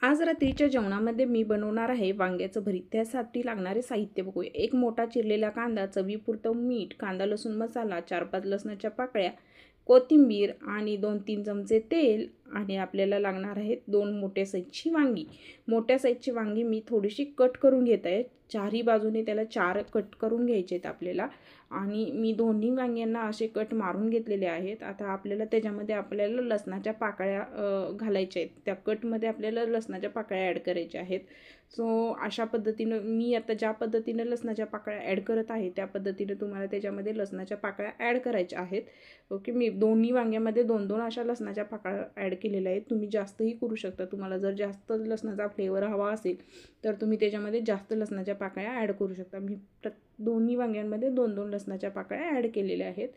आज रात्रीच्या जेवणामध्ये मी बनवणार आहे वांग्याचं भरीत। त्यासाठी लागणारे साहित्य बघूया। एक मोठा चिरलेला कांदा, चवीपुरतं मीठ, कांदा लसूण मसाला, 4-5 लसणाच्या पाकळ्या, कोथिंबीर आणि 2-3 चमचे तेल आणि आपल्याला लागणार आहेत 2 मोठ्या साईजची वांगी। मोठ्या साईजची वांगी मी थोडीशी कट करून घेत आहे। चारही बाजूने त्याला 4 कट करून घ्यायचे आहेत आपल्याला आणि मी दोन्ही वांग्यांना असे कट मारून घेतलेले आहेत। आता आपल्याला त्याच्यामध्ये लसणाच्या पाकळ्या घालायच्या आहेत। त्या कटमध्ये आपल्याला लसणाच्या पाकळ्या ॲड करायच्या आहेत। सो अशा पद्धतीनं मी आता ज्या पद्धतीनं लसणाच्या पाकळ्या ॲड करत आहे त्या पद्धतीने तुम्हाला त्याच्यामध्ये लसणाच्या पाकळ्या ॲड करायच्या आहेत। ओके, मी दोन्ही वांग्यामध्ये 2-2 अशा लसणाच्या पाकळ्या ॲड केलेल्या आहेत। तुम्ही जास्तही करू शकता। तुम्हाला जर जास्त लसणाचा फ्लेवर हवा असेल तर तुम्ही त्याच्यामध्ये जास्त लसणाच्या पाकळ्या ॲड करू शकता। मी दोन्ही वांग्यांमध्ये 2-2 लसणाच्या पाकळ्या ॲड केलेल्या आहेत।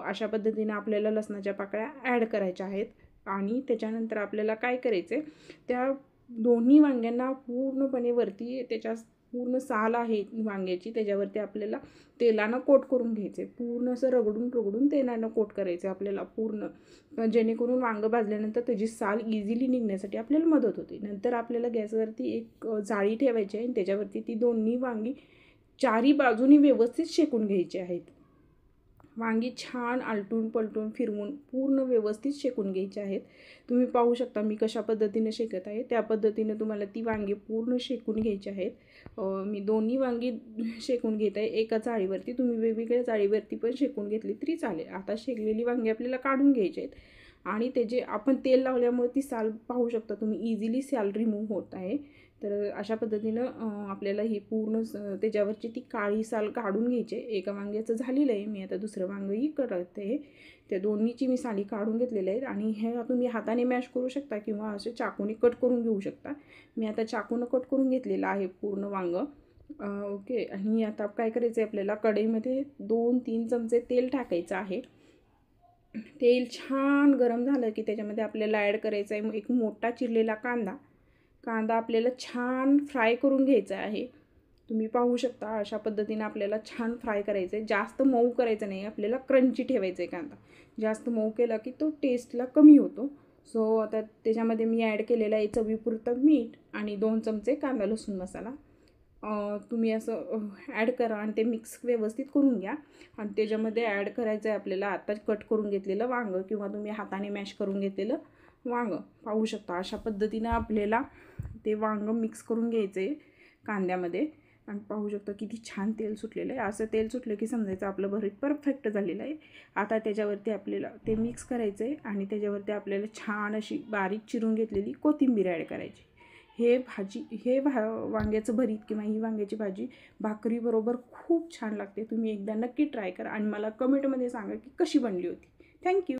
अशा पद्धतीने आपल्याला लसणाच्या पाकळ्या ॲड करायच्या आहेत आणि त्याच्यानंतर आपल्याला काय करायचं आहे, त्या दोन्ही वांग्यांना पूर्णपणे वरती त्याच्या पूर्ण साल आहे वांग्याची त्याच्यावरती आपल्याला तेलानं कोट करून घ्यायचे। पूर्ण असं रगडून तेलानं कोट करायचं आपल्याला पूर्ण, जेणेकरून वांगं भाजल्यानंतर त्याची साल इझिली निघण्यासाठी आपल्याला मदत होते। नंतर आपल्याला गॅसवरती एक जाळी ठेवायची आहे आणि त्याच्यावरती ती दोन्ही वांगी चारी बाजूनी व्यवस्थित शेकून घ्यायची आहेत। वांगी छान आलटून पलटून फिरवून पूर्ण व्यवस्थित शेकून घ्यायचे आहेत। तुम्ही पाहू शकता मी कशा पद्धतीने शेकत आहे, त्या पद्धतीने तुम्हाला ती वांगी पूर्ण शेकून घ्यायची आहेत। मी दोन्ही वांगी शेकून घेत आहे एका जाळीवरती। तुम्ही वेगवेगळ्या जाळीवरती पण शेकून घेतली तरी चालेल। आता शेकलेली वांगी आपल्याला काढून घ्यायची आहेत आणि त्याचे आपण तेल लावल्यामुळे ती साल पाहू शकता तुम्ही, इझिली साल रिमूव्ह होत आहे। तर अशा पद्धतीनं आपल्याला ही पूर्ण त्याच्यावरची ती काळी साल काढून घ्यायची। एका वांग्याचं झालेलं आहे, मी आता दुसरं वांगंही करते। त्या दोन्हीची मी साली काढून घेतलेल्या आहेत आणि हे तुम्ही हाताने मॅश करू शकता किंवा असे चाकूने कट करून घेऊ शकता। मी आता चाकूनं कट करून घेतलेलं आहे पूर्ण वांगं। ओके, आणि आता काय करायचं आहे, आपल्याला कढईमध्ये 2-3 चमचे तेल टाकायचं आहे। तेल छान गरम झालं की त्याच्यामध्ये आपल्याला ॲड करायचा आहे एक मोठा चिरलेला कांदा आपल्याला छान फ्राय करून घ्यायचा आहे। तुम्ही पाहू शकता अशा पद्धतीने आपल्याला छान फ्राय करायचं आहे। जास्त मऊ करायचं नाही, आपल्याला क्रंची ठेवायचं आहे कांदा। जास्त मऊ केला की तो टेस्टला कमी होतो। सो आता त्याच्यामध्ये मी ॲड केलेलं आहे चवीपुरतं मीठ आणि 2 चमचे कांदा लसूण मसाला। तुम्ही असं ॲड करा आणि ते मिक्स व्यवस्थित करून घ्या आणि त्याच्यामध्ये ॲड करायचं आहे आपल्याला आता कट करून घेतलेलं वांगं किंवा तुम्ही हाताने मॅश करून घेतलेलं वांगं। पाहू शकता अशा पद्धतीनं आपल्याला ते वांगं मिक्स करून घ्यायचं आहे कांद्यामध्ये आणि पाहू शकता किती छान तेल सुटलेलं आहे। असं तेल सुटलं की समजायचं आपलं भरीत परफेक्ट झालेलं आहे। आता त्याच्यावरती आपल्याला ते मिक्स करायचं आहे आणि त्याच्यावरती आपल्याला छान अशी बारीक चिरून घेतलेली कोथिंबीर ॲड करायची। वांग्याचं भरीत किंवा ही वांग्याची भाजी भाकरीबरोबर खूप छान लागते। तुम्ही एकदा नक्की ट्राय करा आणि मला कमेंटमध्ये सांगा की कशी बनली होती। थँक्यू।